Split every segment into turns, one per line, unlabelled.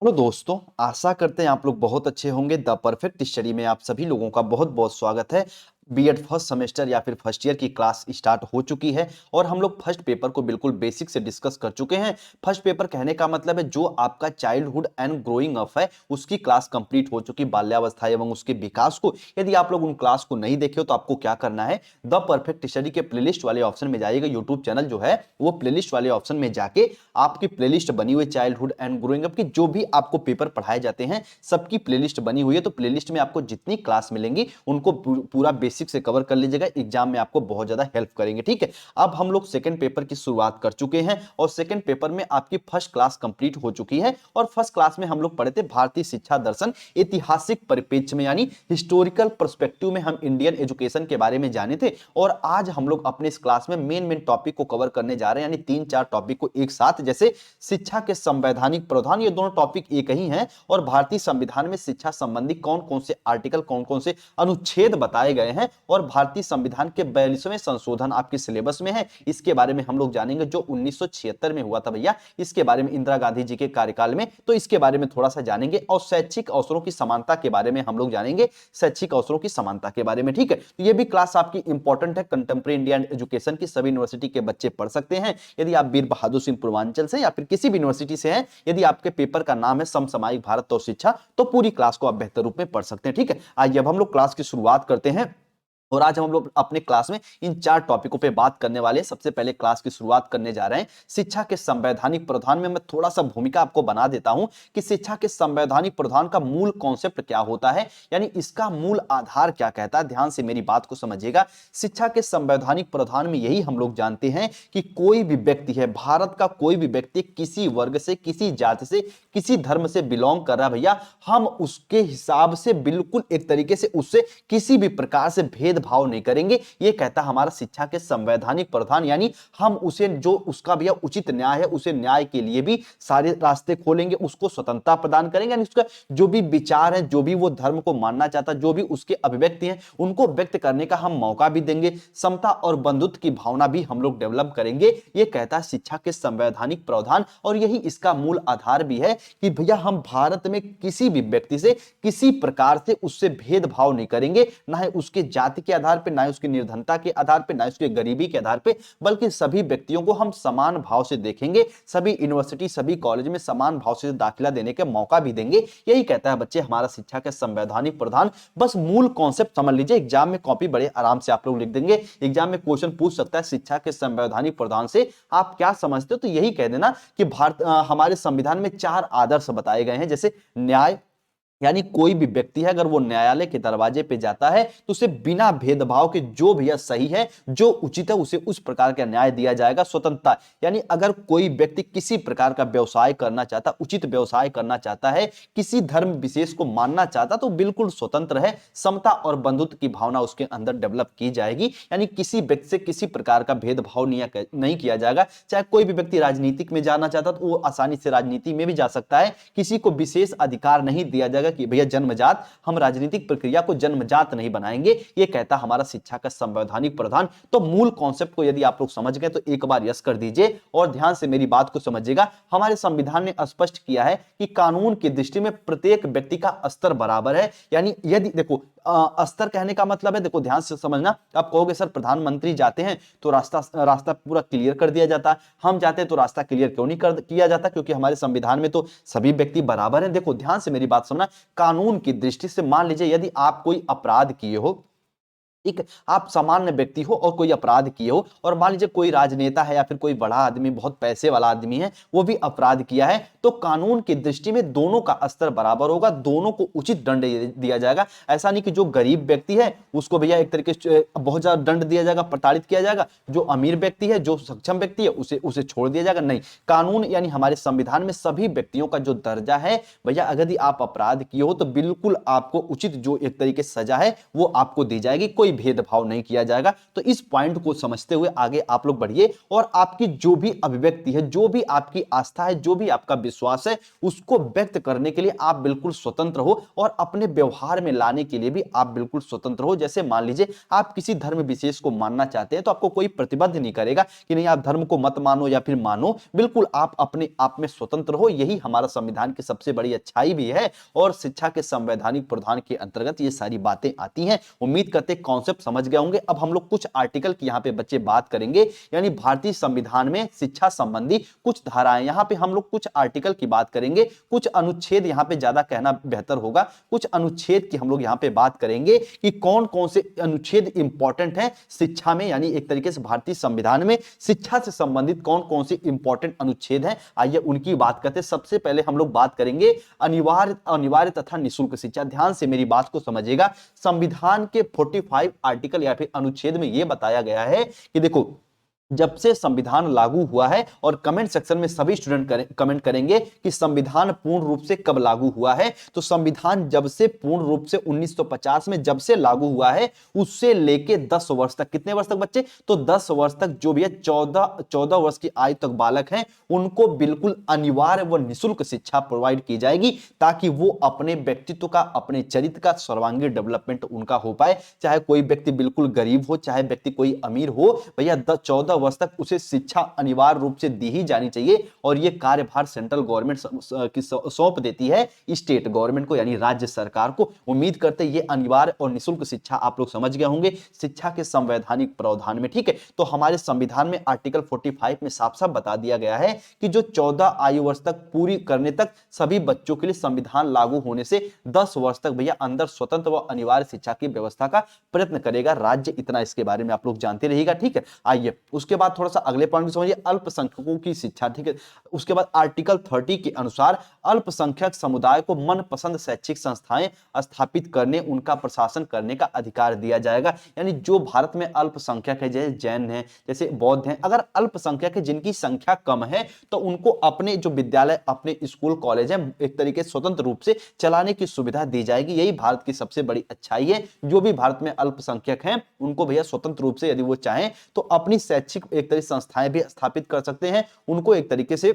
Hello दोस्तों, आशा करते हैं आप लोग बहुत अच्छे होंगे। द परफेक्ट स्टडी में आप सभी लोगों का बहुत बहुत स्वागत है। बीएड फर्स्ट सेमेस्टर या फिर फर्स्ट ईयर की क्लास स्टार्ट हो चुकी है और हम लोग फर्स्ट पेपर को बिल्कुल बेसिक से डिस्कस कर चुके हैं। फर्स्ट पेपर कहने का मतलब है जो आपका चाइल्डहुड एंड ग्रोइंग अप है उसकी क्लास कंप्लीट हो चुकी, बाल्यावस्था एवं उसके विकास को। यदि आप लोग उन क्लास को नहीं देखे हो तो आपको क्या करना है, द परफेक्ट स्टडी के प्लेलिस्ट वाले ऑप्शन में जाइएगा। यूट्यूब चैनल जो है वो प्लेलिस्ट वाले ऑप्शन में जाके आपकी प्लेलिस्ट बनी हुई चाइल्डहुड एंड ग्रोइंग अप की, जो भी आपको पेपर पढ़ाए जाते हैं सबकी प्लेलिस्ट बनी हुई है। तो प्लेलिस्ट में आपको जितनी क्लास मिलेंगी उनको पूरा बेसिक से कवर कर लीजिएगा, एग्जाम में आपको बहुत ज्यादा हेल्प करेंगे। ठीक है, अब हम लोग सेकंड पेपर की शुरुआत कर चुके हैं और सेकंड पेपर में आपकी फर्स्ट क्लास कंप्लीट हो चुकी है। और फर्स्ट क्लास में हम लोग पढ़े थे भारतीय शिक्षा दर्शन ऐतिहासिक परिप्रेक्ष्य में, यानी हिस्टोरिकल पर्सपेक्टिव में हम इंडियन एजुकेशन के बारे में जाने थे। और आज हम लोग अपने इस क्लास में मेन टॉपिक को कवर करने जा रहे हैं, यानी 3-4 टॉपिक को एक साथ, जैसे शिक्षा के संवैधानिक प्रावधान। ये दोनों टॉपिक एक ही हैं और भारतीय संविधान में शिक्षा संबंधी कौन कौन से आर्टिकल, कौन कौन से अनुच्छेद बताए गए हैं और भारतीय संविधान के 42वें संशोधन आपके सिलेबस में है, इसके बारे में हम लोग जानेंगे, जो 1976 में हुआ था भैया। इसके बारे में इंदिरा गांधी जी के कार्यकाल में, तो इसके बारे में थोड़ा सा जानेंगे। और शैक्षिक अवसरों की समानता के बारे में हम लोग जानेंगे, शैक्षिक अवसरों की समानता के बारे में। ठीक है, तो ये भी क्लास आपकी इंपॉर्टेंट है, कंटेम्प्रेरी इंडियन एजुकेशन की, सभी यूनिवर्सिटी के बच्चे पढ़ सकते हैं। यदि आप वीर बहादुर सिंह पूर्वांचल से या फिर किसी भी यूनिवर्सिटी से हैं, यदि आपके पेपर का नाम है समसामयिक भारत और शिक्षा, तो पूरी क्लास को आप बेहतर रूप में पढ़ सकते हैं। ठीक है, आइए अब हम लोग क्लास की शुरुआत करते हैं। और आज हम लोग अपने क्लास में इन 4 टॉपिकों पे बात करने वाले हैं। सबसे पहले क्लास की शुरुआत करने जा रहे हैं शिक्षा के संवैधानिक प्रावधान में। मैं थोड़ा सा भूमिका आपको बना देता हूं कि शिक्षा के संवैधानिक प्रावधान का मूल कॉन्सेप्ट क्या होता है, यानी इसका मूल आधार क्या कहता है। ध्यान से मेरी बात को समझिएगा। शिक्षा के संवैधानिक प्रावधान में यही हम लोग जानते हैं कि कोई भी व्यक्ति है, भारत का कोई भी व्यक्ति किसी वर्ग से, किसी जाति से, किसी धर्म से बिलोंग कर रहा है भैया, हम उसके हिसाब से बिल्कुल एक तरीके से उससे किसी भी प्रकार से भेदभाव नहीं करेंगे। ये कहता हमारा शिक्षा के संवैधानिक प्रावधान, यानी हम उसे जो उसका भैया उचित न्याय है, उसे न्याय के लिए भी सारे रास्ते खोलेंगे, उसको स्वतंत्रता प्रदान करेंगे, यानी उसका जो भी विचार है, जो भी वो धर्म को मानना चाहता, जो भी उसके अभिव्यक्ति हैं, उनको व्यक्त करने का हम मौका भी देंगे। समता और बंधुत्व की भावना भी हम लोग डेवलप करेंगे। ये कहता है शिक्षा के संवैधानिक प्रावधान। और यही इसका मूल आधार भी है कि भैया हम भारत में किसी भी व्यक्ति से किसी प्रकार से उससे भेदभाव नहीं करेंगे, ना ही उसके जाति के आधार पे, ना ही उसकी निर्धनता के आधार पे, ना ही उसके गरीबी के आधार पे, बल्कि सभी व्यक्तियों को हम समान भाव से देखेंगे। सभी यूनिवर्सिटी, सभी कॉलेज में समान भाव से दाखिला देने के मौका भी देंगे। यही कहता है बच्चे हमारा शिक्षा का संवैधानिक प्रावधान। बस मूल कॉन्सेप्ट समझ लीजिए, एग्जाम में कॉपी बड़े आराम से आप लोग लिख देंगे। एग्जाम में क्वेश्चन पूछ सकता है शिक्षा के संवैधानिक प्रावधान से आप क्या समझते हो, तो यही कह देना कि हमारे संविधान में 4 आदर्श बताए गए हैं, जैसे न्याय, यानी कोई भी व्यक्ति है अगर वो न्यायालय के दरवाजे पे जाता है तो उसे बिना भेदभाव के जो भैया सही है, जो उचित है, उसे उस प्रकार का न्याय दिया जाएगा। स्वतंत्रता, यानी अगर कोई व्यक्ति किसी प्रकार का व्यवसाय करना चाहता, उचित व्यवसाय करना चाहता है, किसी धर्म विशेष को मानना चाहता, तो बिल्कुल स्वतंत्र है। समता और बंधुत्व की भावना उसके अंदर डेवलप की जाएगी, यानी किसी व्यक्ति से किसी प्रकार का भेदभाव नहीं किया जाएगा। चाहे कोई भी व्यक्ति राजनीतिक में जाना चाहता तो वो आसानी से राजनीति में भी जा सकता है। किसी को विशेष अधिकार नहीं दिया जाएगा कि भैया जन्मजात, हम राजनीतिक प्रक्रिया को जन्मजात नहीं बनाएंगे। ये कहता हमारा शिक्षा का संवैधानिक प्रावधान। तो मूल कॉन्सेप्ट को यदि आप लोग समझ गए तो एक बार यस कर दीजिए और ध्यान से मेरी बात को समझिएगा। हमारे संविधान ने स्पष्ट किया है कि कानून की दृष्टि में प्रत्येक व्यक्ति का स्तर बराबर है। यानी यदि देखो, स्तर कहने का मतलब है, देखो ध्यान से समझना, आप कहोगे सर प्रधानमंत्री जाते हैं तो रास्ता रास्ता पूरा क्लियर कर दिया जाता है, हम जाते हैं तो रास्ता क्लियर क्यों नहीं किया जाता, क्योंकि हमारे संविधान में तो सभी व्यक्ति बराबर हैं। देखो ध्यान से मेरी बात सुनना, कानून की दृष्टि से मान लीजिए यदि आप कोई अपराध किए हो, एक आप सामान्य व्यक्ति हो और कोई अपराध किए हो, और मान लीजिए कोई राजनेता है या फिर कोई बड़ा आदमी, बहुत पैसे वाला आदमी है, वो भी अपराध किया है, तो कानून की दृष्टि में दोनों का स्तर बराबर होगा, दोनों को उचित दंड दिया जाएगा। ऐसा नहीं कि जो गरीब व्यक्ति है उसको भैया एक तरीके से बहुत ज्यादा दंड दिया जाएगा, प्रताड़ित किया जाएगा, जो अमीर व्यक्ति है, जो सक्षम व्यक्ति है, उसे उसे छोड़ दिया जाएगा। नहीं, कानून यानी हमारे संविधान में सभी व्यक्तियों का जो दर्जा है भैया, अगर आप अपराध किए हो तो बिल्कुल आपको उचित जो एक तरीके से सजा है वो आपको दी जाएगी। कोई कोई भेदभाव नहीं किया जाएगा। तो इस पॉइंट को समझते हुए आगे आप लोग बढ़िए और आपकी जो भी अभिव्यक्ति है, जो भी आपकी आस्था है, जो भी आपका विश्वास है, उसको व्यक्त करने के लिए आप बिल्कुल स्वतंत्र हो और अपने व्यवहार में लाने के लिए भी आप बिल्कुल स्वतंत्र हो। जैसे मान लीजिए आप किसी धर्म विशेष को मानना चाहते हैं तो आपको कोई प्रतिबद्ध नहीं करेगा कि नहीं आप धर्म को मत मानो या फिर मानो, बिल्कुल आप अपने आप में स्वतंत्र हो। यही हमारा संविधान की सबसे बड़ी अच्छाई भी है और शिक्षा के संवैधानिक प्रावधान के अंतर्गत ये सारी बातें आती हैं। उम्मीद करते हैं कॉन्सेप्ट समझ गए होंगे। अब हम लोग कुछ आर्टिकल की यहाँ पे बच्चे बात करेंगे, यानी भारतीय संविधान में शिक्षा संबंधी कुछ धाराएं। यहाँ पे हम लोग कुछ आर्टिकल की बात करेंगे, कुछ अनुच्छेद, यहाँ पे ज्यादा कहना बेहतर होगा, कुछ अनुच्छेद की हम लोग यहाँ पे बात करेंगे कि कौन कौन से अनुच्छेद इंपॉर्टेंट हैं शिक्षा में, यानी एक तरीके से भारतीय संविधान में शिक्षा से संबंधित कौन कौन से इंपॉर्टेंट अनुच्छेद हैं, आइए उनकी बात करते हैं। सबसे पहले हम लोग बात करेंगे अनिवार्य तथा निःशुल्क शिक्षा। ध्यान से मेरी बात को समझिएगा। संविधान के 45 आर्टिकल या फिर अनुच्छेद में यह बताया गया है कि देखो, जब से संविधान लागू हुआ है, और कमेंट सेक्शन में सभी स्टूडेंट कमेंट करेंगे कि संविधान पूर्ण रूप से कब लागू हुआ है। तो संविधान जब से पूर्ण रूप से 1950 में जब से लागू हुआ है, उससे लेके 10 वर्ष तक, कितने वर्ष तक बच्चे, तो 10 वर्ष तक जो भी है 14 वर्ष की आयु तक बालक हैं, उनको बिल्कुल अनिवार्य व निःशुल्क शिक्षा प्रोवाइड की जाएगी, ताकि वो अपने व्यक्तित्व का, अपने चरित्र का सर्वांगीण डेवलपमेंट उनका हो पाए। चाहे कोई व्यक्ति बिल्कुल गरीब हो, चाहे व्यक्ति कोई अमीर हो, भैया 14 वर्ष तक उसे शिक्षा अनिवार्य रूप से दी ही जानी चाहिए। और यह कार्यभार सेंट्रल गवर्नमेंट की सौंप देती है स्टेट गवर्नमेंट को, यानी राज्य सरकार को। उम्मीद करते हैं ये अनिवार्य और निःशुल्क शिक्षा आप लोग समझ गए होंगे शिक्षा के संवैधानिक प्रावधान में, ठीक है। तो हमारे संविधान में आर्टिकल 45 में साफ साफ बता दिया गया है कि जो 14 आयु वर्ष तक पूरी करने तक सभी बच्चों के लिए संविधान लागू होने से 10 वर्ष तक भैया अंदर स्वतंत्र व अनिवार्य शिक्षा की व्यवस्था का प्रयत्न करेगा राज्य। इतना इसके बारे में आप लोग जानते रहिएगा, ठीक है। आइए उसके बाद थोड़ा सा अगले पॉइंट को समझिए, अल्पसंख्यकों की शिक्षा, ठीक है। उसके बाद आर्टिकल 30 के अनुसार अल्पसंख्यक समुदाय को मनपसंद शैक्षिक संस्थाएं स्थापित करने, उनका प्रशासन करने का अधिकार दिया जाएगा। यानी जो भारत में अल्पसंख्यक है, जैसे जैन है, जैसे बौद्ध हैं, अगर अल्पसंख्यक है जिनकी संख्या कम है, तो उनको अपने जो विद्यालय, अपने स्कूल कॉलेज है, एक तरीके से स्वतंत्र रूप से चलाने की सुविधा दी जाएगी। यही भारत की सबसे बड़ी अच्छाई है। जो भी भारत में अल्पसंख्यक हैं उनको भैया स्वतंत्र रूप से यदि वो चाहें तो अपनी शैक्षिक एक तरह संस्थाएं भी स्थापित कर सकते हैं, उनको एक तरीके से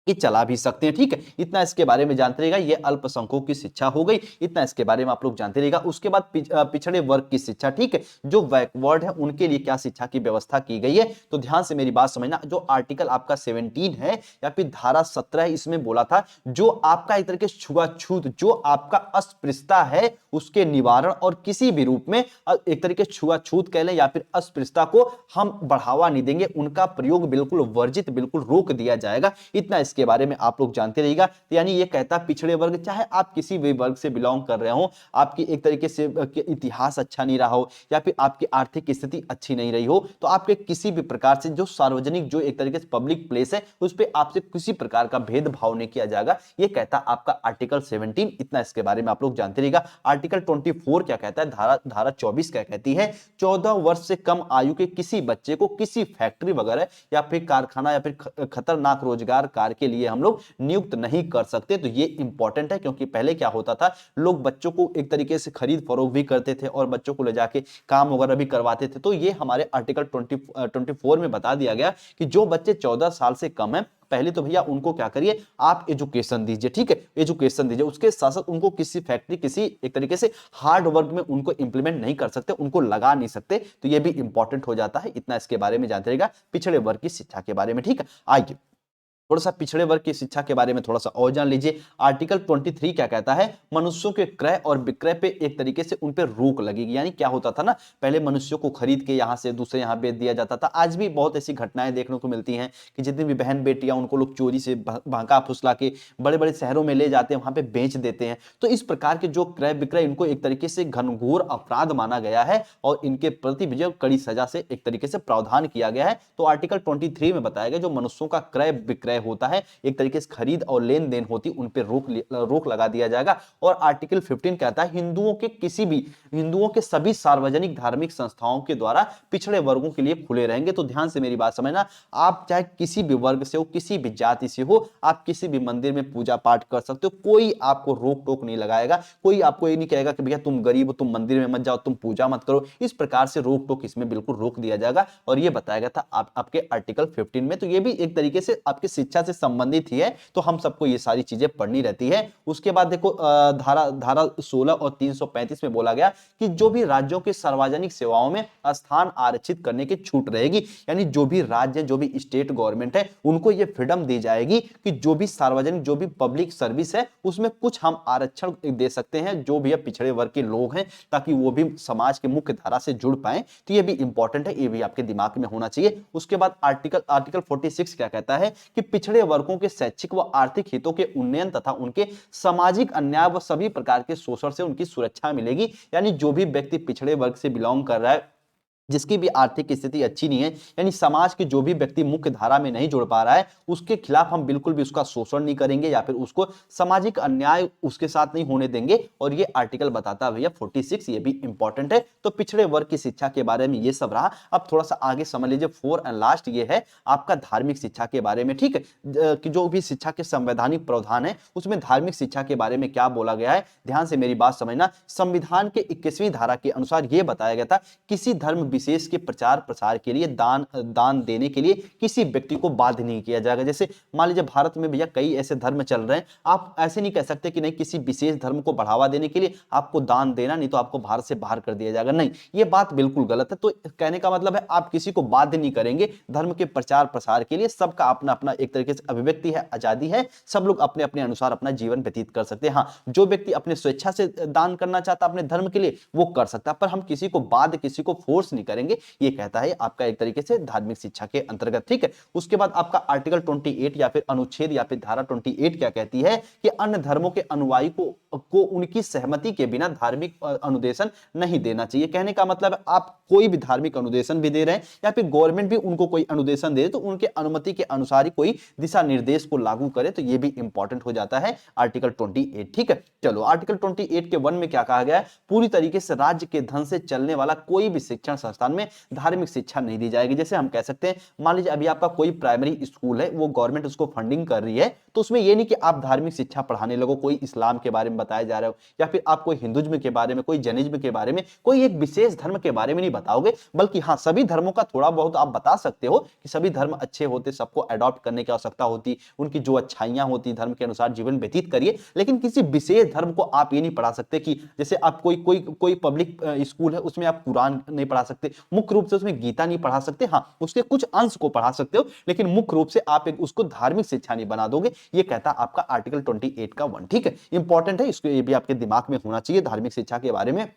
कि चला भी सकते हैं, ठीक है। इतना इसके बारे में जानते रहिएगा। ये अल्पसंख्यकों की शिक्षा हो गई, इतना इसके बारे में आप लोग जानते रहिएगा। उसके बाद पिछड़े वर्ग की शिक्षा, ठीक है। जो बैकवर्ड है उनके लिए क्या शिक्षा की व्यवस्था की गई है, तो ध्यान से मेरी बात समझना। जो आर्टिकल आपका 17 है या फिर धारा 17 है, इसमें बोला था जो आपका एक तरीके से छुआछूत, जो आपका अस्पृश्यता है उसके निवारण और किसी भी रूप में एक तरीके से छुआछूत कह लें या फिर अस्पृश्यता को हम बढ़ावा नहीं देंगे, उनका प्रयोग बिल्कुल वर्जित, बिल्कुल रोक दिया जाएगा। इतना इसके बारे में आप लोग जानते रहिएगा। तो यानी ये कहता है पिछड़े वर्ग, चाहे आप किसी भी वर्ग से बिलोंग कर रहे हो, आपकी एक तरीके से इतिहास अच्छा नहीं रहा हो या फिर आपकी आर्थिक स्थिति अच्छी नहीं रही हो, तो आपके किसी भी प्रकार से जो सार्वजनिक, जो एक तरीके से पब्लिक प्लेस है, उस पर आपसे किसी प्रकार का भेदभाव नहीं किया जाएगा। ये कहता आपका आर्टिकल 17। इतना इसके बारे में आप लोग जानते रहिएगा। आर्टिकल 24 क्या कहता है, धारा 24 क्या कहती है, 14 वर्ष से कम आयु के किसी बच्चे को किसी फैक्ट्री वगैरह या फिर कारखाना या फिर खतरनाक रोजगार कार्य के लिए हम लोग नियुक्त नहीं कर सकते। तो ये इंपॉर्टेंट है, क्योंकि पहले क्या होता था, लोग बच्चों को एक तरीके से खरीद फरोख्त भी करते थे और बच्चों को ले जाके काम वगैरह भी करवाते थे। तो ये हमारे आर्टिकल 24 में बता दिया गया कि जो बच्चे 14 साल से कम है, पहले तो भैया उनको क्या करिए, आप एजुकेशन दीजिए, ठीक है, एजुकेशन दीजिए। उसके साथ साथ उनको किसी फैक्ट्री, किसी एक तरीके से हार्ड वर्क में उनको इंप्लीमेंट नहीं कर सकते, उनको लगा नहीं सकते। तो ये भी इंपॉर्टेंट हो जाता है। इतना इसके बारे में जानते रहेगा पिछड़े वर्ग की शिक्षा के बारे में, ठीक है। आइए थोड़ा सा पिछड़े वर्ग की शिक्षा के बारे में थोड़ा सा और जान लीजिए। आर्टिकल 23 क्या कहता है, मनुष्यों के क्रय और विक्रय पे एक तरीके से उन पे रोक लगेगी। यानी क्या होता था ना, पहले मनुष्यों को खरीद के यहां से दूसरे यहां बेच दिया जाता था। आज भी बहुत ऐसी घटनाएं देखने को मिलती हैं कि जितनी भी बहन बेटियां, उनको लोग चोरी से भागा फुसला के बड़े बड़े शहरों में ले जाते हैं, वहां पे बेच देते हैं। तो इस प्रकार के जो क्रय विक्रय, इनको एक तरीके से घनघोर अपराध माना गया है और इनके प्रति भी कड़ी सजा से एक तरीके से प्रावधान किया गया है। तो आर्टिकल 23 में बताया गया जो मनुष्यों का क्रय विक्रय होता है, एक तरीके से खरीद और लेन देन होती, उन पे रोक लगा दिया जाएगा। और आर्टिकल 15 कहता है हिंदुओं के सभी सार्वजनिक धार्मिक संस्थाओं के द्वारा पिछड़े वर्गों के लिए खुले रहेंगे। तो ध्यान से मेरी बात समझना, आप चाहे किसी भी वर्ग से हो, किसी भी जाति से हो, आप किसी भी मंदिर में पूजा पाठ कर सकते हो, कोई आपको रोक टोक नहीं लगाएगा। कोई आपको ये नहीं कहेगा कि भैया तुम गरीब हो, तुम मंदिर में मत जाओ, तुम पूजा मत करो। इस प्रकार से रोक टोक इसमें बिल्कुल रोक दिया जाएगा। और ये बताया गया था आपके आर्टिकल 15 में। तो ये भी एक तरीके से आपकी शिक्षा से संबंधित ही है, तो हम सबको ये सारी चीजें पढ़नी रहती है। उसके बाद देखो धारा 16 और 335 में बोला गया कि जो भी राज्यों के सार्वजनिक सेवाओं में स्थान आरक्षित करने की छूट रहेगी, यानी जो भी राज्य, जो भी स्टेट गवर्नमेंट है, उनको ये फ्रीडम दी जाएगी कि जो भी सार्वजनिक, जो भी पब्लिक सर्विस है, उसमें कुछ हम आरक्षण दे सकते हैं जो भी पिछड़े वर्ग के लोग हैं, ताकि वो भी समाज के मुख्य धारा से जुड़ पाए। तो ये भी इंपॉर्टेंट है, ये भी आपके दिमाग में होना चाहिए। उसके बाद आर्टिकल 46 क्या कहता है कि पिछड़े वर्गों के शैक्षिक व आर्थिक हितों के उन्नयन तथा उनके सामाजिक अन्याय व सभी प्रकार के शोषण से उनकी सुरक्षा मिलेगी। यानी जो भी व्यक्ति पिछड़े वर्ग से बिलोंग कर रहा है, जिसकी भी आर्थिक स्थिति अच्छी नहीं है, यानी समाज के जो भी व्यक्ति मुख्य धारा में नहीं जुड़ पा रहा है, उसके खिलाफ हम बिल्कुल भी उसका शोषण नहीं करेंगे या फिर उसको सामाजिक अन्याय उसके साथ नहीं होने देंगे। और ये आर्टिकल बताता है भैया 46, ये भी इंपॉर्टेंट है। तो पिछड़े वर्ग की शिक्षा के बारे में ये सब रहा। अब थोड़ा सा आगे समझ लीजिए, 4 एंड लास्ट ये है आपका धार्मिक शिक्षा के बारे में। ठीक है, कि जो भी शिक्षा के संवैधानिक प्रावधान है, उसमें धार्मिक शिक्षा के बारे में क्या बोला गया है, ध्यान से मेरी बात समझना। संविधान के 21वीं धारा के अनुसार यह बताया गया था, किसी धर्म विशेष के प्रचार प्रसार के लिए दान देने के लिए किसी व्यक्ति को बाध्य नहीं किया जाएगा। जैसे मान लीजिए भारत में भैया कई ऐसे धर्म चल रहे हैं, आप ऐसे नहीं कह सकते कि नहीं किसी विशेष धर्म को बढ़ावा देने के लिए आपको दान देना, नहीं तो आपको भारत से बाहर कर दिया जाएगा। नहीं, ये बात बिल्कुल गलत है। तो कहने का मतलब है आप किसी को बाध्य नहीं करेंगे धर्म के प्रचार प्रसार के लिए। सबका अपना अपना एक तरीके से अभिव्यक्ति है, आजादी है, सब लोग अपने अपने अनुसार अपना जीवन व्यतीत कर सकते हैं। हाँ, जो व्यक्ति अपने स्वेच्छा से दान करना चाहता है अपने धर्म के लिए, वो कर सकता है, पर हम किसी को बाध्य, किसी को फोर्स नहीं करेंगे। ये कहता है आपका एक तरीके से धार्मिक शिक्षा के अंतर्गत। ठीक है, उसके बाद आपका आर्टिकल 28 या फिर अनुच्छेद या फिर धारा 28 क्या कहती है कि अन्य धर्मों के अनुयायी को उनकी सहमति के बिना धार्मिक अनुदेशन नहीं देना चाहिए। कहने का मतलब है आप कोई भी धार्मिक अनुदेशन भी दे रहे हैं या फिर गवर्नमेंट भी उनको कोई अनुदेशन दे, तो उनके अनुमति के अनुसार ही कोई दिशा निर्देश को लागू करे। तो ये भी इंपॉर्टेंट हो जाता है आर्टिकल 28। ठीक है, चलो आर्टिकल 28 के 1 में क्या कहा गया है, पूरी तरीके से राज्य के धन से चलने वाला कोई भी शिक्षण संस्थान में धार्मिक शिक्षा नहीं दी जाएगी। जैसे हम कह सकते हैं, मान लीजिए अभी आपका कोई प्राइमरी स्कूल है, वो गवर्नमेंट उसको फंडिंग कर रही है, तो उसमें ये नहीं कि आप धार्मिक शिक्षा पढ़ाने लगो, कोई इस्लाम के बारे में बताया जा रहा हो या फिर आप कोई हिंदुज्म के बारे में, कोई जैनिज्म के बारे में, कोई एक विशेष धर्म के बारे में नहीं बताओगे, बल्कि हाँ सभी धर्मों का थोड़ा बहुत आप बता सकते हो कि सभी धर्म अच्छे होते, सबको अडॉप्ट करने की आवश्यकता होती, उनकी जो अच्छाइयां होती धर्म के अनुसार जीवन व्यतीत करिए। लेकिन किसी विशेष धर्म को आप ये नहीं पढ़ा सकते कि जैसे आप कोई पब्लिक स्कूल है, उसमें आप कुरान नहीं पढ़ा सकते, मुख्य रूप से उसमें गीता नहीं पढ़ा सकते। हाँ, उसके कुछ अंश को पढ़ा सकते हो, लेकिन मुख्य रूप से आप उसको धार्मिक शिक्षा नहीं बना दोगे। ये कहता आपका आर्टिकल 28 का 1। ठीक है, इंपॉर्टेंट है, इसको ये भी आपके दिमाग में होना चाहिए धार्मिक शिक्षा के बारे में।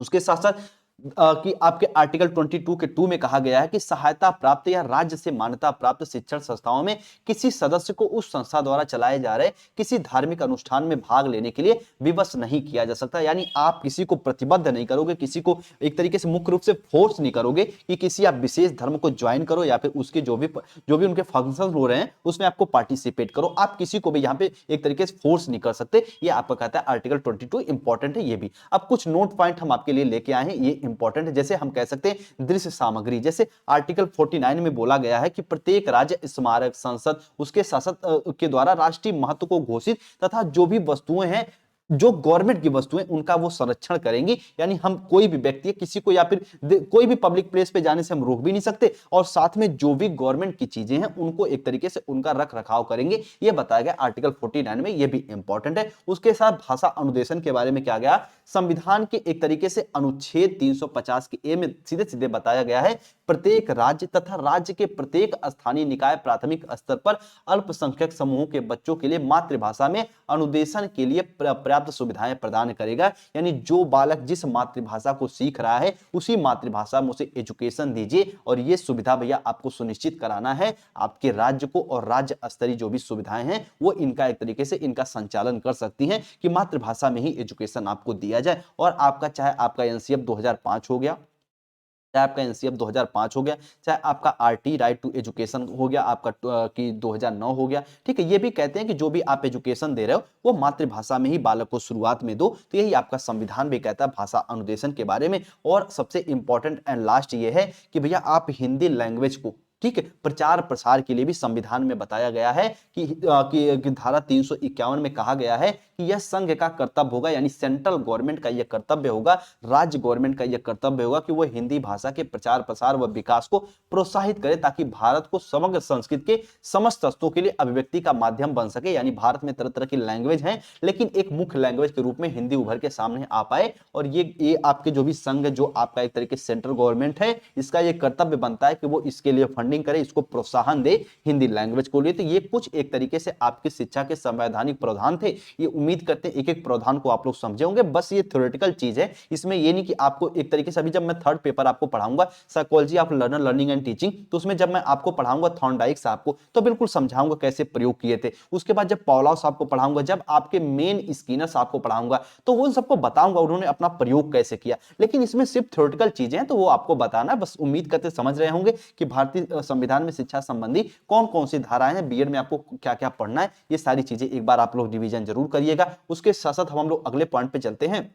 उसके साथ साथ कि आपके आर्टिकल 22 के 2 में कहा गया है कि सहायता प्राप्त या राज्य से मान्यता प्राप्त शिक्षण संस्थाओं में किसी सदस्य को उस संस्था द्वारा चलाए जा रहे किसी धार्मिक अनुष्ठान में भाग लेने के लिए विवश नहीं किया जा सकता। यानी आप किसी को प्रतिबद्ध नहीं करोगे, किसी को एक तरीके से मुख्य रूप से फोर्स नहीं करोगे कि किसी आप विशेष धर्म को ज्वाइन करो या फिर उसके जो भी उनके फंक्शन हो रहे हैं उसमें आपको पार्टिसिपेट करो। आप किसी को भी यहाँ पे एक तरीके से फोर्स नहीं कर सकते। ये आपका कहता है आर्टिकल 22, इंपॉर्टेंट है ये भी। अब कुछ नोट पॉइंट हम आपके लिए लेके आए हैं, ये इंपॉर्टेंट है। जैसे हम कह सकते हैं दृश्य सामग्री, जैसे आर्टिकल 49 में बोला गया है कि प्रत्येक राज्य, स्मारक, संसद, उसके शासक के द्वारा राष्ट्रीय महत्व को घोषित तथा जो भी वस्तुएं हैं, जो गवर्नमेंट की वस्तुएं, उनका वो संरक्षण करेंगी। यानी हम कोई भी व्यक्ति किसी को या फिर कोई भी पब्लिक प्लेस पे जाने से हम रोक भी नहीं सकते, और साथ में जो भी गवर्नमेंट की चीजें हैं उनको एक तरीके से उनका रख रखाव करेंगे। ये बताया गया आर्टिकल 49 में, ये भी इंपॉर्टेंट है। उसके साथ भाषा अनुदेशन के बारे में क्या गया, संविधान के एक तरीके से अनुच्छेद 350 के ए में सीधे सीधे बताया गया है, प्रत्येक राज्य तथा राज्य के प्रत्येक स्थानीय निकाय प्राथमिक स्तर पर अल्पसंख्यक समूहों के बच्चों के लिए मातृभाषा में अनुदेशन के लिए पर्याप्त सुविधाएं प्रदान करेगा। यानी जो बालक जिस मातृभाषा को सीख रहा है उसी मातृभाषा में उसे एजुकेशन दीजिए, और ये सुविधा भैया आपको सुनिश्चित कराना है आपके राज्य को, और राज्य स्तरीय जो भी सुविधाएं हैं वो इनका एक तरीके से इनका संचालन कर सकती हैं कि मातृभाषा में ही एजुकेशन आपको दिया जाए। और आपका चाहे आपका एनसीएफ 2005 हो गया, चाहे आपका एनसीएफ 2005 हो गया, चाहे आपका आरटी राइट टू एजुकेशन हो गया आपका कि 2009 हो गया। ठीक है, ये भी कहते हैं कि जो भी आप एजुकेशन दे रहे हो वो मातृभाषा में ही बालक को शुरुआत में दो। तो यही आपका संविधान भी कहता है भाषा अनुदेशन के बारे में। और सबसे इंपॉर्टेंट एंड लास्ट ये है कि भैया आप हिंदी लैंग्वेज को, ठीक है, प्रचार प्रसार के लिए भी संविधान में बताया गया है कि धारा 351 में कहा गया है कि यह संघ का कर्तव्य होगा, यानी सेंट्रल गवर्नमेंट का यह कर्तव्य होगा, राज्य गवर्नमेंट का यह कर्तव्य होगा कि वह हिंदी भाषा के प्रचार प्रसार व विकास को प्रोत्साहित करे, ताकि भारत को समग्र संस्कृत के समस्त तत्वों के लिए अभिव्यक्ति का माध्यम बन सके। यानी भारत में तरह तरह की लैंग्वेज हैं, लेकिन एक मुख्य लैंग्वेज के रूप में हिंदी उभर के सामने आ पाए। और ये आपके जो भी संघ, जो आपका एक तरीके से सेंट्रल गवर्नमेंट है, इसका ये कर्तव्य बनता है कि वो इसके लिए फंडिंग करे, इसको प्रोत्साहन दे हिंदी लैंग्वेज को लिए। तो ये कुछ एक तरीके से आपकी शिक्षा के संवैधानिक प्रावधान थे। ये उम्मीद करते हैं एक एक प्रावधान को आप लोग समझे होंगे। बस ये थ्योरेटिकल चीज है, इसमें ये नहीं कि आपको एक तरीके से, अभी जब मैं थर्ड पेपर आपको पढ़ाऊंगा psychology of learner learning and teaching, तो उसमें जब मैं आपको पढ़ाऊंगा थॉर्नडाइक साहब को, तो बिल्कुल समझाऊंगा कैसे प्रयोग किए थे। उसके बाद जब पॉलाव साहब को पढ़ाऊंगा, जब आपके मेन स्किनर साहब को पढ़ाऊंगा, तो वो सबको बताऊंगा उन्होंने अपना प्रयोग कैसे किया। लेकिन इसमें सिर्फ थ्योरेटिकल चीजें हैं, तो वो आपको बताना। बस उम्मीद करते समझ रहे होंगे कि भारतीय संविधान में शिक्षा संबंधी कौन कौन सी धाराएं हैं, बीएड में आपको क्या क्या पढ़ना है, ये सारी चीजें एक बार आप लोग रिवीजन जरूर करिएगा। उसके साथ साथ हम लोग अगले पॉइंट पे चलते हैं।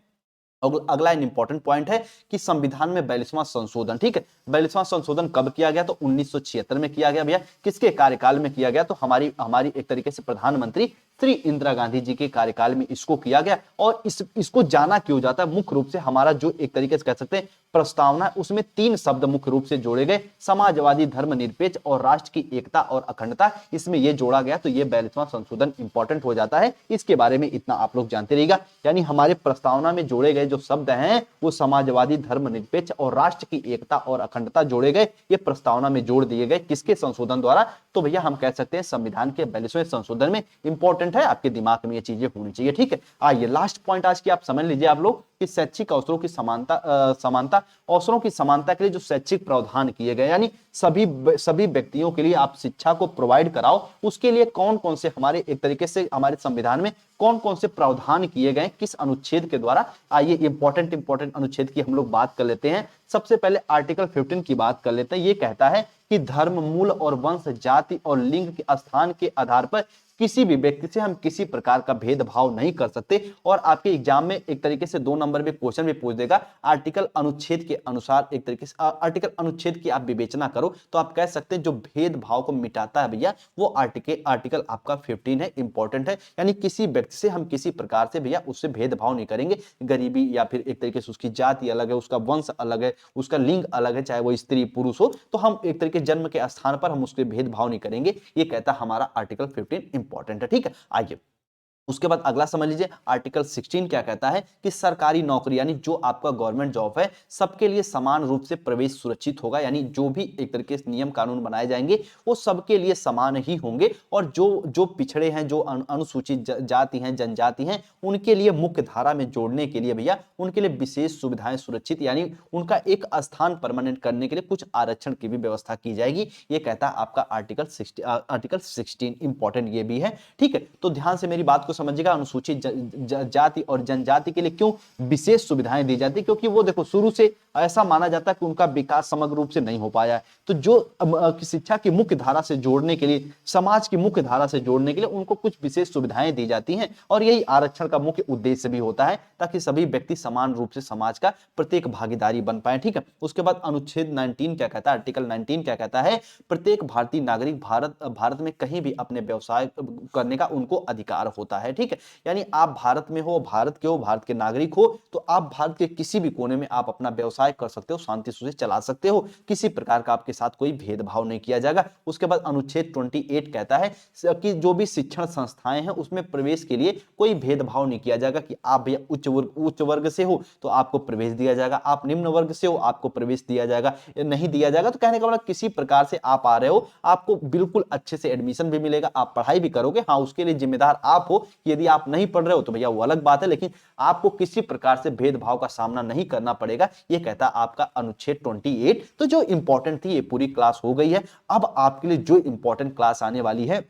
अगला इंपॉर्टेंट पॉइंट है कि संविधान में 42वां संशोधन, ठीक है, 42वां संशोधन कब किया गया? तो 1976 में किया गया। भैया किसके कार्यकाल में किया गया? तो हमारी हमारी एक तरीके से प्रधानमंत्री श्री इंदिरा गांधी जी के कार्यकाल में इसको किया गया। और इसको जाना क्यों जाता है? मुख्य रूप से हमारा जो एक तरीके से कह सकते हैं प्रस्तावना, उसमें 3 शब्द मुख्य रूप से जोड़े गए, समाजवादी, धर्मनिरपेक्ष और राष्ट्र की एकता और अखंडता, इसमें यह जोड़ा गया। तो यह 42वां संशोधन इंपॉर्टेंट हो जाता है। इसके बारे में इतना आप लोग जानते रहिएगा। यानी हमारे प्रस्तावना में जोड़े गए जो शब्द हैं वो समाजवादी, धर्मनिरपेक्ष और राष्ट्र की एकता और अखंडता जोड़े गए। ये प्रस्तावना में जोड़ दिए गए किसके संशोधन द्वारा? तो भैया हम कह सकते हैं संविधान के 42वें संशोधन में। इंपॉर्टेंट है, आपके दिमाग में ये चीजें होनी चाहिए। ठीक है, आइए लास्ट पॉइंट आज की आप समझ लीजिए आप लोग कि शैक्षिक अवसरों की समानता अवसरों की समानता के लिए जो शैक्षिक प्रावधान किए गए, यानी सभी व्यक्तियों के लिए आप शिक्षा को प्रोवाइड कराओ, उसके लिए कौन कौन से हमारे एक तरीके से हमारे संविधान में कौन कौन से प्रावधान किए गए, किस अनुच्छेद के द्वारा? आइए इंपॉर्टेंट अनुच्छेद की हम लोग बात कर लेते हैं। सबसे पहले आर्टिकल 15 की बात कर लेते हैं। ये कहता है कि धर्म, मूल और वंश, जाति और लिंग के स्थान के आधार पर किसी भी व्यक्ति से हम किसी प्रकार का भेदभाव नहीं कर सकते। और आपके एग्जाम में एक तरीके से 2 नंबर में क्वेश्चन भी पूछ देगा, आर्टिकल अनुच्छेद के अनुसार एक तरीके से आर्टिकल अनुच्छेद की आप विवेचना करो तो आप कह सकते हैं जो भेदभाव को मिटाता है भैया वो आर्टिकल आपका 15 है, इंपॉर्टेंट है। यानी किसी व्यक्ति से हम किसी प्रकार से भैया उससे भेदभाव नहीं करेंगे, गरीबी या फिर एक तरीके से उसकी जाति अलग है, उसका वंश अलग है, उसका लिंग अलग है, चाहे वो स्त्री पुरुष हो, तो हम एक तरीके जन्म के स्थान पर हम उसके भेदभाव नहीं करेंगे। ये कहता हमारा आर्टिकल 15 इंपॉर्टेंट है। ठीक है, आइए उसके बाद अगला समझ लीजिए आर्टिकल 16 क्या कहता है कि सरकारी नौकरी, यानी जो आपका गवर्नमेंट जॉब है, सबके लिए समान रूप से प्रवेश सुरक्षित होगा। यानी जो भी एक तरीके से नियम कानून बनाए जाएंगे वो सबके लिए समान ही होंगे। और जो जो पिछड़े हैं, जो अनुसूचित जाति हैं, जनजाति हैं, उनके लिए मुख्य धारा में जोड़ने के लिए भैया उनके लिए विशेष सुविधाएं सुरक्षित, यानी उनका एक स्थान परमानेंट करने के लिए कुछ आरक्षण की भी व्यवस्था की जाएगी। ये कहता है आपका आर्टिकल 16 इंपॉर्टेंट ये भी है। ठीक है, तो ध्यान से मेरी बात को समझिएगा। अनुसूचित जाति और जनजाति के लिए क्यों विशेष सुविधाएं दी जाती है? क्योंकि वो देखो शुरू से ऐसा माना जाता है कि उनका विकास समग्र रूप से नहीं हो पाया है। तो जो शिक्षा की मुख्य धारा से जोड़ने के लिए, समाज की मुख्य धारा से जोड़ने के लिए उनको कुछ विशेष सुविधाएं दी जाती हैं। और यही आरक्षण का मुख्य उद्देश्य भी होता है, ताकि सभी व्यक्ति समान रूप से समाज का प्रत्येक भागीदारी बन पाए। ठीक है, उसके बाद अनुच्छेद 19 क्या कहता है? आर्टिकल 19 क्या कहता है? प्रत्येक भारतीय नागरिक भारत में कहीं भी अपने व्यवसाय करने का उनको अधिकार होता है। ठीक है, यानी आप भारत में हो, भारत के हो, भारत के नागरिक हो, तो आप भारत के किसी भी कोने में आप अपना व्यवसाय कर सकते हो, शांति से चला सकते हो, किसी प्रकार का आपके साथ कोई भेदभाव नहीं किया जाएगा। उसके बाद अनुच्छेद 28 कहता है कि जो भी शिक्षण संस्थाएं हैं उसमें प्रवेश के लिए कोई भेदभाव नहीं किया जाएगा कि आप भैया उच्च वर्ग से हो तो आपको प्रवेश दिया जाएगा, आप निम्न वर्ग से हो आपको प्रवेश दिया जाएगा, नहीं दिया जाएगा। तो कहने का मतलब किसी प्रकार से आप आ रहे हो, आपको बिल्कुल अच्छे से एडमिशन भी मिलेगा, आप पढ़ाई भी करोगे। हाँ, उसके लिए जिम्मेदार आप हो। यदि आप नहीं पढ़ रहे हो तो भैया वो अलग बात है, लेकिन आपको किसी प्रकार से भेदभाव का सामना नहीं करना पड़ेगा। ये कहता आपका अनुच्छेद 28। तो जो इंपॉर्टेंट थी ये पूरी क्लास हो गई है। अब आपके लिए जो इंपॉर्टेंट क्लास आने वाली है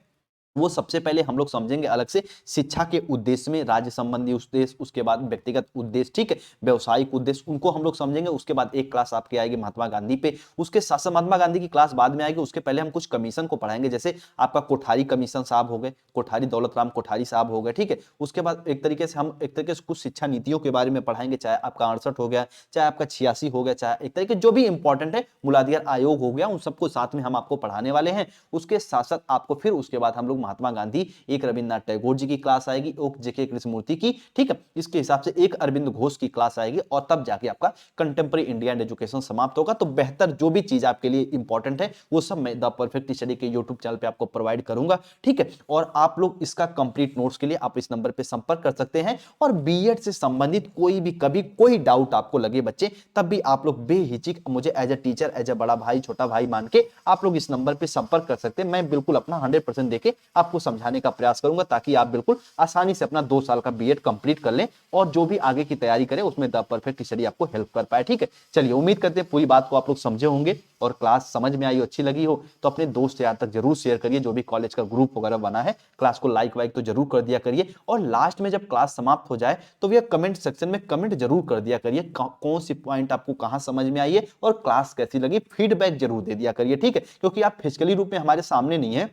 वो सबसे पहले हम लोग समझेंगे अलग से शिक्षा के उद्देश्य में, राज्य संबंधी उद्देश्य, उसके बाद व्यक्तिगत उद्देश्य, ठीक है, व्यवसायिक उद्देश्य, उनको हम लोग समझेंगे। उसके बाद एक क्लास आपकी आएगी महात्मा गांधी पे, उसके साथ साथ महात्मा गांधी की क्लास बाद में आएगी। उसके पहले हम कुछ कमीशन को पढ़ाएंगे, जैसे आपका कोठारी कमीशन साहब हो गए, कोठारी दौलत राम कोठारी साहब हो गए, ठीक है। उसके बाद एक तरीके से हम एक तरीके से कुछ शिक्षा नीतियों के बारे में पढ़ाएंगे, चाहे आपका 68 हो गया, चाहे आपका 86 हो गया, चाहे एक तरीके जो भी इंपॉर्टेंट है, मूलाधिकार आयोग हो गया, उन सबको साथ में हम आपको पढ़ाने वाले हैं। उसके साथ साथ आपको फिर उसके बाद हम लोग महात्मा गांधी, एक रविन्द्रनाथ टैगोर जी की क्लास आएगी, एक जेके कृष्णमूर्ति की, ठीक है, इसके हिसाब से एक अरविंद घोष की क्लास आएगी, और तब जाके आपका कंटेम्प्रेरी इंडिया एंड एजुकेशन समाप्त होगा। तो बेहतर जो भी चीज आपके लिए इंपॉर्टेंट है वो सब मैं द परफेक्ट स्टडी के यूट्यूब चैनल पे आपको प्रोवाइड करूंगा, ठीक है। और आप लोग इसका कंप्लीट नोट्स के लिए आप इस नंबर पे संपर्क कर सकते हैं। और बीएड से संबंधित कोई भी कभी कोई डाउट आपको लगे बच्चे, तब भी आप लोग बेहिचक मुझे as a teacher, as a बड़ा भाई, छोटा भाई मान के आप लोग इस नंबर पे संपर्क कर सकते हैं। मैं बिल्कुल अपना 100% देके आपको समझाने का प्रयास करूंगा, ताकि आप बिल्कुल आसानी से अपना 2 साल का बीएड कंप्लीट कर लें और जो भी आगे की तैयारी करें उसमें द परफेक्ट स्टडी आपको हेल्प कर पाए, ठीक है। चलिए, उम्मीद करते हैं पूरी बात को आप लोग समझे होंगे और क्लास समझ में आई, अच्छी लगी हो तो अपने दोस्त यार तक जरूर शेयर करिए। जो भी कॉलेज का ग्रुप वगैरह बना है, क्लास को लाइक वाइक तो जरूर कर दिया करिए। और लास्ट में जब क्लास समाप्त हो जाए तो भैया कमेंट सेक्शन में कमेंट जरूर कर दिया करिए, कौन सी पॉइंट आपको कहां समझ में आई है और क्लास कैसी लगी, फीडबैक जरूर दे दिया करिए, ठीक है। क्योंकि आप फिजिकली रूप में हमारे सामने नहीं है,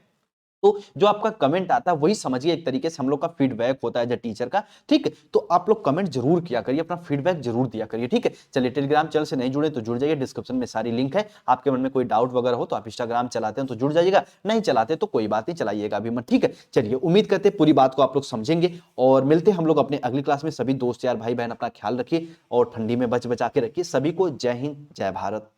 तो जो आपका कमेंट आता है वही समझिए एक तरीके से हम लोग का फीडबैक होता है एज टीचर का, ठीक है। तो आप लोग कमेंट जरूर किया करिए, अपना फीडबैक जरूर दिया करिए, ठीक है। चलिए, टेलीग्राम चैनल से नहीं जुड़े तो जुड़ जाइए, डिस्क्रिप्शन में सारी लिंक है। आपके मन में कोई डाउट वगैरह हो तो आप इंस्टाग्राम चलाते हैं तो जुड़ जाइएगा, नहीं चलाते तो कोई बात नहीं, चलाइएगा अभी मत, ठीक है। चलिए, उम्मीद करते हैं पूरी बात को आप लोग समझेंगे और मिलते हैं हम लोग अपने अगली क्लास में। सभी दोस्त यार भाई बहन अपना ख्याल रखिए और ठंडी में बच बचा के रखिए। सभी को जय हिंद, जय भारत।